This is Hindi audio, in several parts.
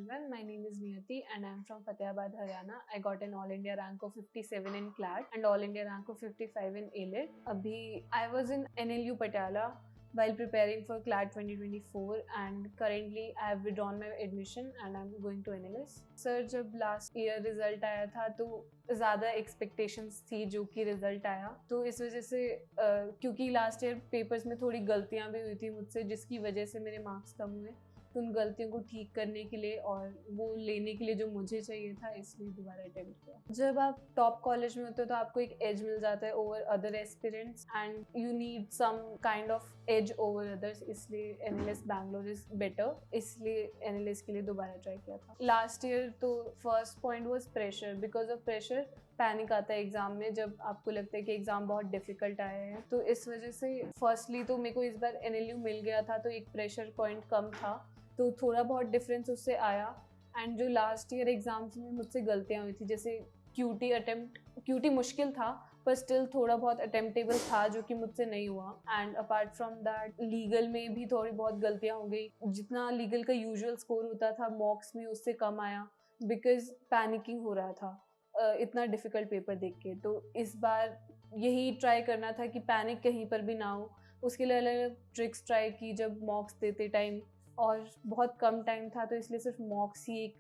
everyone. My name is Niyati and I'm from Fatehpur, Haryana. I got an All India rank of 57 in CLAT and All India rank of 55 in A-Lit. I was in NLU Patiala while preparing for CLAT 2024 and currently I have withdrawn my admission and I'm going to NLS. Sir, जब last year result आया था तो ज़्यादा expectations थी जो कि result आया, तो इस वजह से क्योंकि last year papers में थोड़ी गलतियाँ भी हुई थी मुझसे जिसकी वजह से मेरे marks कम हुए, तो उन गलतियों को ठीक करने के लिए और वो लेने के लिए जो मुझे चाहिए था इसलिए दोबारा अटेम्प्ट किया। जब आप टॉप कॉलेज में होते हो तो आपको एक एज मिल जाता है over other aspirants and you need some kind of edge over others, इसलिए एनएलएस बैंगलोर इज बेटर, इसलिए एनएलएस के लिए दोबारा ट्राई किया था। लास्ट ईयर तो first point was pressure, because of pressure panic आता है एग्जाम में जब आपको लगता है कि एग्जाम बहुत डिफिकल्ट आए हैं, तो इस वजह से फर्स्टली तो मेरे को इस बार एनएलयू मिल गया था तो एक प्रेशर पॉइंट कम था, तो थोड़ा बहुत डिफरेंस उससे आया। एंड जो लास्ट ईयर एग्जाम्स में मुझसे गलतियाँ हुई थी, जैसे क्यूटी मुश्किल था पर स्टिल थोड़ा बहुत अटेम्प्टेबल था जो कि मुझसे नहीं हुआ। And apart from that legal में भी थोड़ी बहुत गलतियाँ हो गई, जितना लीगल का यूजुअल स्कोर होता था मॉक्स में उससे कम आया बिकॉज पैनिकिंग हो रहा था इतना डिफिकल्ट पेपर देख के। तो इस बार यही ट्राई करना था कि पैनिक कहीं पर भी ना हो, उसके लिए अलग अलग ट्रिक्स ट्राई की जब मॉक्स देते टाइम, और बहुत कम टाइम था तो इसलिए सिर्फ मॉक्स ही एक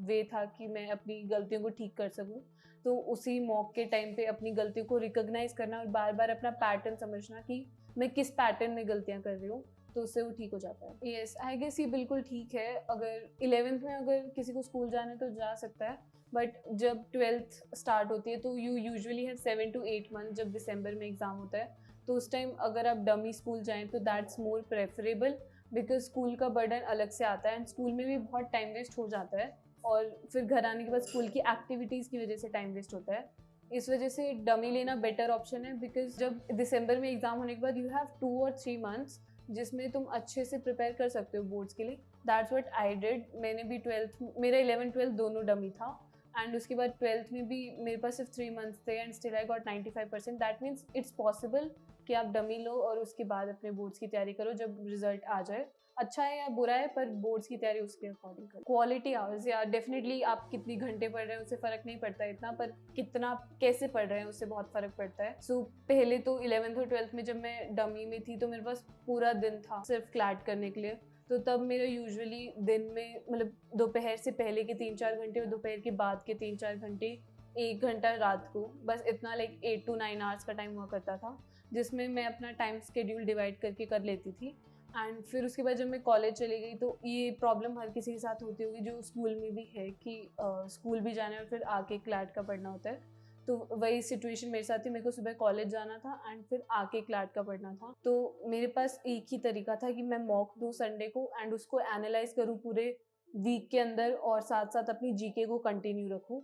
वे था कि मैं अपनी गलतियों को ठीक कर सकूं। तो उसी मॉक के टाइम पे अपनी गलतियों को रिकॉग्नाइज करना और बार बार अपना पैटर्न समझना कि मैं किस पैटर्न में गलतियां कर रही हूँ, तो उससे वो ठीक हो जाता है। यस, आई गेस ये बिल्कुल ठीक है। अगर 11th में अगर किसी को स्कूल जाना है तो जा सकता है, बट जब 12th स्टार्ट होती है तो यू यूजुअली है 7 to 8 मंथ, जब दिसंबर में एग्जाम होता है तो उस टाइम अगर आप डमी स्कूल जाएं तो that's more preferable, because school का बर्डन अलग से आता है एंड स्कूल में भी बहुत टाइम वेस्ट हो जाता है और फिर घर आने के बाद स्कूल की एक्टिविटीज़ की वजह से टाइम वेस्ट होता है। इस वजह से डमी लेना बेटर ऑप्शन है, बिकॉज जब दिसंबर में एग्जाम होने के बाद यू हैव 2 or 3 मंथ्स जिसमें तुम अच्छे से प्रिपेयर कर सकते हो बोर्ड्स के लिए। That's what I did. मैंने भी 12th, मेरा 11th-12th दोनों डमी था एंड उसके बाद 12th में भी मेरे पास सिर्फ 3 मंथ्स थे and still I got 95%। That means it's possible कि आप डमी लो और उसके बाद अपने बोर्ड्स की तैयारी करो जब रिजल्ट आ जाए। अच्छा है या बुरा है, पर बोर्ड्स की तैयारी उसके अकॉर्डिंग करो। क्वालिटी आवर्स, या डेफिनेटली आप कितनी घंटे पढ़ रहे हैं उससे फ़र्क नहीं पड़ता इतना, पर कितना कैसे पढ़ रहे हैं उससे बहुत फ़र्क पड़ता है। सो पहले तो 11th और 12th में जब मैं डमी में थी तो मेरे पास पूरा दिन था सिर्फ क्लैट करने के लिए, तो तब मेरा यूजुअली दिन में मतलब दोपहर से पहले के 3-4 घंटे और दोपहर के बाद के 3-4 घंटे, 1 घंटा रात को, बस इतना लाइक 8 to 9 आवर्स का टाइम हुआ करता था जिसमें मैं अपना टाइम स्केड्यूल डिवाइड करके कर लेती थी। एंड फिर उसके बाद जब मैं कॉलेज चली गई तो ये प्रॉब्लम हर किसी के साथ होती होगी जो स्कूल में भी है कि स्कूल भी जाना है और फिर आके क्लैट का पढ़ना होता है, तो वही सिचुएशन मेरे साथ थी। मेरे को सुबह कॉलेज जाना था एंड फिर आके क्लैट का पढ़ना था, तो मेरे पास एक ही तरीका था कि मैं मॉक दूँ संडे को एंड उसको एनालाइज करूँ पूरे वीक के अंदर और साथ साथ अपनी जीके को कंटिन्यू रखूँ।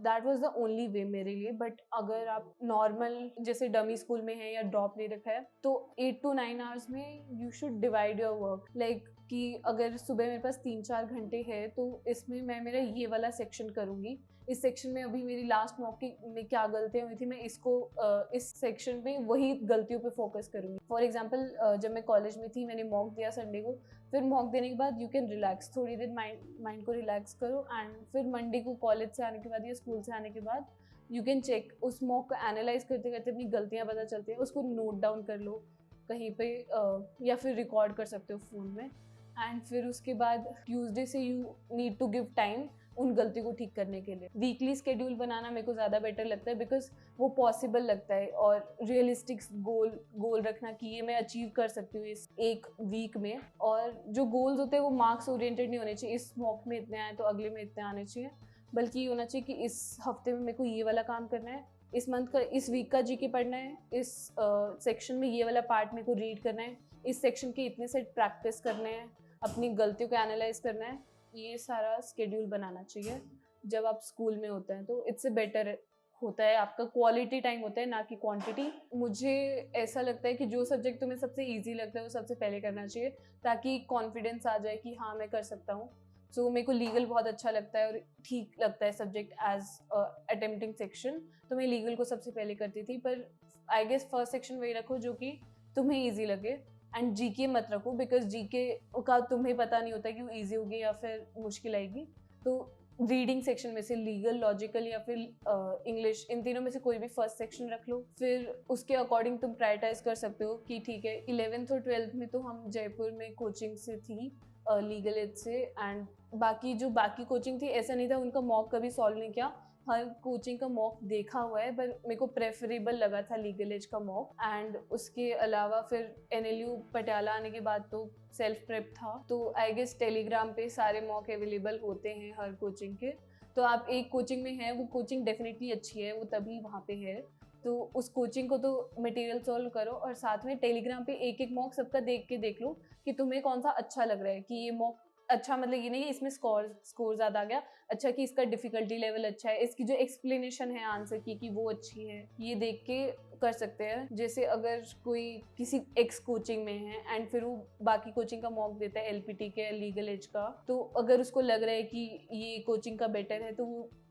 That was the only way मेरे लिए। बट अगर आप नॉर्मल जैसे डमी स्कूल में है या ड्रॉप ले रखा है तो 8 to 9 आवर्स में you should divide your work, like कि अगर सुबह मेरे पास 3-4 घंटे है तो इसमें मैं मेरा ये वाला सेक्शन करूँगी, इस सेक्शन में अभी मेरी लास्ट मॉक में क्या गलतियाँ हुई थी मैं इसको इस सेक्शन में वही गलतियों पे फोकस करूँगी। फॉर एग्जांपल जब मैं कॉलेज में थी मैंने मॉक दिया संडे को, फिर मॉक देने के बाद यू कैन रिलैक्स, थोड़ी देर माइंड को रिलैक्स करो एंड फिर मंडे को कॉलेज से आने के बाद या स्कूल से आने के बाद यू कैन चेक, उस मॉक को एनालाइज करते करते अपनी गलतियाँ पता चलती हैं, उसको नोट डाउन कर लो कहीं पे या फिर रिकॉर्ड कर सकते हो फ़ोन में। एंड फिर उसके बाद ट्यूसडे से you need to give time उन गलतियों को ठीक करने के लिए। वीकली स्केड्यूल बनाना मेरे को ज़्यादा बेटर लगता है बिकॉज वो पॉसिबल लगता है और रियलिस्टिक गोल रखना कि ये मैं अचीव कर सकती हूँ इस एक वीक में, और जो गोल्स होते हैं वो मार्क्स ओरिएंटेड नहीं होने चाहिए, इस मॉक में इतने आए तो अगले में इतने आने चाहिए, बल्कि ये होना चाहिए कि इस हफ्ते में मेरे को ये वाला काम करना है, इस मंथ का इस वीक का जीके पढ़ना है, इस सेक्शन में ये वाला पार्ट मेरे को रीड करना है, इस सेक्शन के इतने सेट प्रैक्टिस करने हैं, अपनी गलतियों को एनालाइज करना है। ये सारा स्केड्यूल बनाना चाहिए जब आप स्कूल में होते हैं, तो इससे बेटर होता है, आपका क्वालिटी टाइम होता है ना कि क्वांटिटी। मुझे ऐसा लगता है कि जो सब्जेक्ट तुम्हें सबसे इजी लगता है वो सबसे पहले करना चाहिए ताकि कॉन्फिडेंस आ जाए कि हाँ मैं कर सकता हूँ। सो मेरे को लीगल बहुत अच्छा लगता है और ठीक लगता है सब्जेक्ट एज अटेम्प्टिंग सेक्शन, तो मैं लीगल को सबसे पहले करती थी, पर आई गेस फर्स्ट सेक्शन वही रखो जो कि तुम्हें ईजी लगे एंड जीके मत रखो, बिकॉज जीके का तुम्हें पता नहीं होता कि वो ईजी होगी या फिर मुश्किल आएगी। तो रीडिंग सेक्शन में से लीगल, लॉजिकल या फिर इंग्लिश, इन तीनों में से कोई भी फर्स्ट सेक्शन रख लो। फिर उसके अकॉर्डिंग तुम प्रायोरिटाइज कर सकते हो कि ठीक है 11th और 12th में तो हम जयपुर में कोचिंग से थी लीगल एड से, एंड बाकी जो बाकी कोचिंग थी ऐसा नहीं था उनका मॉक कभी सॉल्व नहीं किया, हर कोचिंग का मॉक देखा हुआ है, पर मेरे को प्रेफरेबल लगा था लीगल एज का मॉक। एंड उसके अलावा फिर NLU पटियाला आने के बाद तो सेल्फ प्रेप था, तो आई गेस टेलीग्राम पे सारे मॉक अवेलेबल होते हैं हर कोचिंग के। तो आप एक कोचिंग में हैं, वो कोचिंग डेफिनेटली अच्छी है, वो तभी वहाँ पे है, तो उस कोचिंग को तो मटेरियल सॉल्व करो, और साथ में टेलीग्राम पे एक एक मॉक सबका देख लो कि तुम्हें कौन सा अच्छा लग रहा है, कि ये मॉक अच्छा, मतलब ये नहीं कि इसमें स्कोर ज़्यादा आ गया, अच्छा कि इसका डिफिकल्टी लेवल अच्छा है, इसकी जो एक्सप्लेनेशन है आंसर की कि वो अच्छी है, ये देख के कर सकते हैं। जैसे अगर कोई किसी एक्स कोचिंग में है एंड फिर वो बाकी कोचिंग का मॉक देता है LPT के, लीगल एज का, तो अगर उसको लग रहा है कि ये कोचिंग का बेटर है तो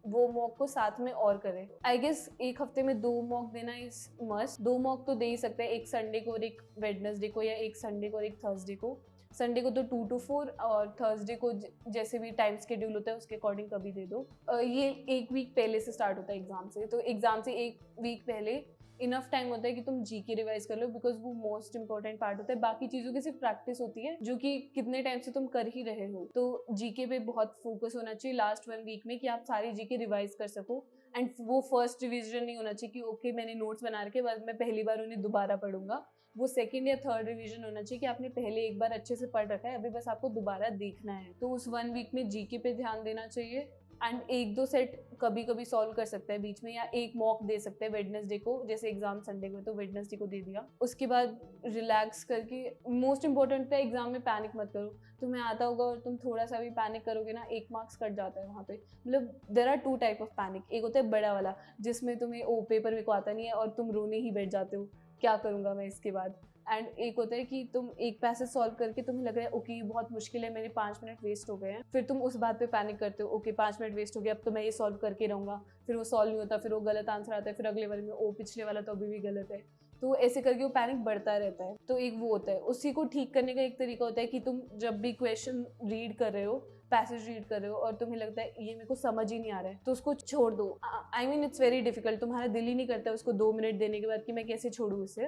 वो मॉक को साथ में और करे। आई गेस एक हफ्ते में 2 मॉक देना इज मस्ट। 2 मॉक तो दे ही सकते हैं, एक संडे को और एक वेडनेसडे को, या एक संडे को और एक थर्सडे को। संडे को तो 2 to 4 और थर्सडे को जैसे भी टाइम शेड्यूल होता है उसके अकॉर्डिंग कभी दे दो। ये एक वीक पहले से स्टार्ट होता है एग्जाम से, तो एग्जाम से एक वीक पहले इनफ टाइम होता है कि तुम जीके रिवाइज कर लो, बिकॉज वो मोस्ट इंपॉर्टेंट पार्ट होता है। बाकी चीज़ों की सिर्फ प्रैक्टिस होती है जो कि कितने टाइम से तुम कर ही रहे हो, तो जीके पे बहुत फोकस होना चाहिए लास्ट 1 वीक में कि आप सारी जीके रिवाइज कर सको। एंड वो फर्स्ट रिविजन नहीं होना चाहिए कि ओके मैंने नोट्स बना रखे, बाद मैं पहली बार उन्हें दोबारा पढ़ूंगा। वो सेकंड या थर्ड रिवीजन होना चाहिए कि आपने पहले एक बार अच्छे से पढ़ रखा है, अभी बस आपको दोबारा देखना है। तो उस 1 वीक में जीके पे ध्यान देना चाहिए। एंड 1-2 सेट कभी कभी सॉल्व कर सकते हैं बीच में, या एक मॉक दे सकते हैं वेडनेसडे को, जैसे एग्जाम संडे को तो वेडनेसडे को दे दिया। उसके बाद रिलैक्स करके, मोस्ट इंपॉर्टेंट है एग्जाम में पैनिक मत करो। तुम्हें आता होगा और तुम थोड़ा सा भी पैनिक करोगे ना, 1 मार्क्स कट जाता है वहाँ पे। मतलब there are 2 type of panic, एक होता है बड़ा वाला जिसमें तुम्हें ओ पेपर मेरे को आता नहीं है और तुम रोने ही बैठ जाते हो, क्या करूँगा मैं इसके बाद। एंड एक होता है कि तुम एक पैसेज सॉल्व करके तुम्हें लग रहा है ओके ये बहुत मुश्किल है, मेरे 5 मिनट वेस्ट हो गए हैं, फिर तुम उस बात पे पैनिक करते हो, ओके 5 मिनट वेस्ट हो गया, अब तो मैं ये सॉल्व करके रहूँगा, फिर वो सॉल्व नहीं होता, फिर वो गलत आंसर आता है, फिर अगले वाले में ओ पिछले वाला तो अभी भी गलत है, तो ऐसे करके वो पैनिक बढ़ता रहता है। तो एक वो होता है, उसी को ठीक करने का एक तरीका होता है कि तुम जब भी क्वेश्चन रीड कर रहे हो, पैसेज रीड कर रहे हो और तुम्हें लगता है ये मेरे को समझ ही नहीं आ रहा है, तो उसको छोड़ दो। I mean it's very difficult, तुम्हारा दिल ही नहीं करता उसको 2 मिनट देने के बाद कि मैं कैसे छोड़ूँ इसे,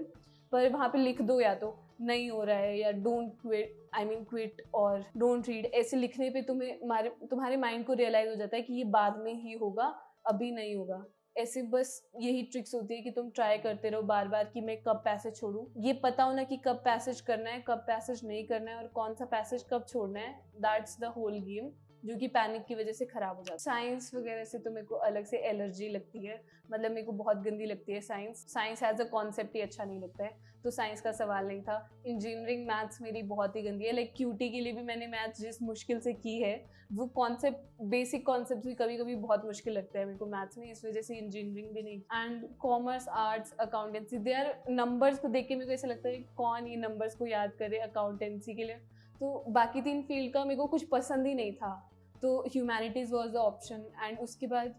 पर वहाँ पे लिख दो या तो नहीं हो रहा है, या don't quit, I mean quit और डोंट रीड, ऐसे लिखने पे तुम्हारे माइंड को रियलाइज हो जाता है कि ये बाद में ही होगा, अभी नहीं होगा। ऐसे बस यही ट्रिक्स होती है कि तुम ट्राई करते रहो बार बार कि मैं कब पैसेज छोड़ूं, ये पता हो ना कि कब पैसेज करना है, कब पैसेज नहीं करना है, और कौन सा पैसेज कब छोड़ना है, दैट्स द होल गेम, जो कि पैनिक की वजह से खराब हो जाता है। साइंस वगैरह से तो मेरे को अलग से एलर्जी लगती है, मतलब मेरे को बहुत गंदी लगती है साइंस एज अ कॉन्सेप्ट ही अच्छा नहीं लगता है, तो साइंस का सवाल नहीं था। इंजीनियरिंग मैथ्स मेरी बहुत ही गंदी है, लाइक क्यूटी के लिए भी मैंने मैथ्स जिस मुश्किल से की है, वो कॉन्सेप्ट, बेसिक कॉन्सेप्ट भी कभी कभी बहुत मुश्किल लगता है मेरे को मैथ्स में, इस वजह से इंजीनियरिंग भी नहीं। And commerce, arts, accountancy, they are numbers को देख के मेरे को ऐसा लगता है कौन ये नंबर्स को याद करे अकाउंटेंसी के लिए, तो बाकी 3 फील्ड का मेरे को कुछ पसंद ही नहीं था, तो humanities was the option. And उसके बाद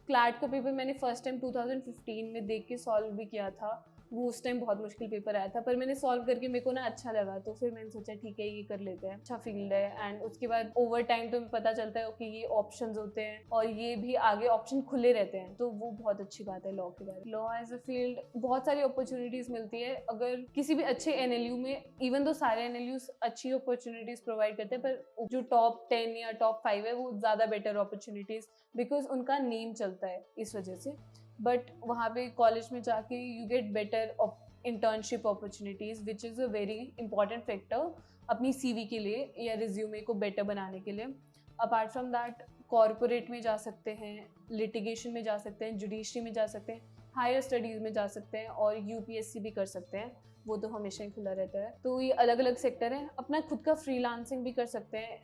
क्लैट का पेपर मैंने फर्स्ट टाइम 2015 में देख के सॉल्व भी किया था, वो उस टाइम बहुत मुश्किल पेपर आया था, पर मैंने सॉल्व करके मेरे को ना अच्छा लगा, तो फिर मैंने सोचा ठीक है ये कर लेते हैं, अच्छा फील्ड है। एंड उसके बाद ओवर टाइम तो पता चलता है कि ये ऑप्शंस होते हैं और ये भी आगे ऑप्शन खुले रहते हैं, तो वो बहुत अच्छी बात है लॉ के बारे में। लॉ एज अ फील्ड बहुत सारी अपॉर्चुनिटीज मिलती है अगर किसी भी अच्छे NLU में, इवन दो सारे NLUs अच्छी अपॉर्चुनिटीज प्रोवाइड करते हैं, पर जो टॉप 10 या टॉप 5 है वो ज़्यादा बेटर अपॉर्चुनिटीज, बिकॉज उनका नेम चलता है इस वजह से। बट वहाँ पे कॉलेज में जाके you get better internship opportunities, which is a very important factor अपनी CV के लिए या रिज्यूमे को बेटर बनाने के लिए। अपार्ट फ्रॉम दैट कॉरपोरेट में जा सकते हैं, लिटिगेशन में जा सकते हैं, जुडिशरी में जा सकते हैं, हायर स्टडीज़ में जा सकते हैं, और UPSC भी कर सकते हैं, वो तो हमेशा ही खुला रहता है। तो ये अलग अलग सेक्टर हैं, अपना खुद का फ्रीलांसिंग भी कर सकते हैं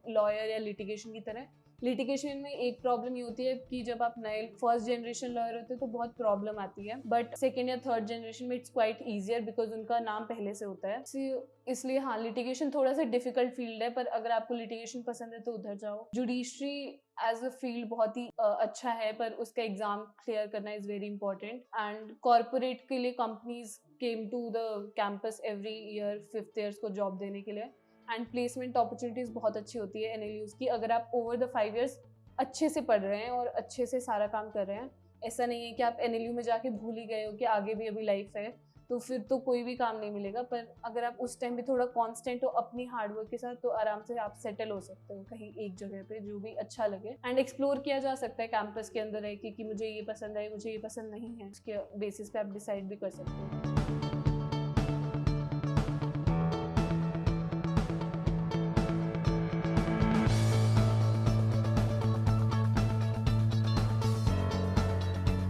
लॉयर या लिटिगेशन की तरह, लिटिगेशन में एक प्रॉब्लम ये होती है कि जब आप नए फर्स्ट जनरेशन लॉयर होते हैं तो बहुत प्रॉब्लम आती है, बट सेकेंड या थर्ड जनरेशन में इट्स क्वाइट ईजियर बिकॉज उनका नाम पहले से होता है। इसलिए हाँ, लिटिगेशन थोड़ा सा डिफिकल्ट फील्ड है, पर अगर आपको लिटिगेशन पसंद है तो उधर जाओ। जुडिशरी एज अ फील्ड बहुत ही अच्छा है, पर उसका एग्जाम क्लियर करना is very important. And corporate के लिए companies came to the campus every year 5th years को जॉब देने के लिए। एंड प्लेसमेंट अपॉर्चुनिटीज बहुत अच्छी होती है NLUs की, अगर आप ओवर द 5 ईयर्स अच्छे से पढ़ रहे हैं और अच्छे से सारा काम कर रहे हैं। ऐसा नहीं है कि आप NLU में जाके भूल ही गए हो कि आगे भी अभी लाइफ है, तो फिर तो कोई भी काम नहीं मिलेगा। पर अगर आप उस टाइम भी थोड़ा कांस्टेंट हो अपनी हार्डवर्क के साथ, तो आराम से आप सेटल हो सकते हो कहीं एक जगह पे जो भी अच्छा लगे। एंड एक्सप्लोर किया जा सकता है कैंपस के अंदर है कि मुझे ये पसंद है, मुझे ये पसंद नहीं है, उसके बेसिस पे आप डिसाइड भी कर सकते हो।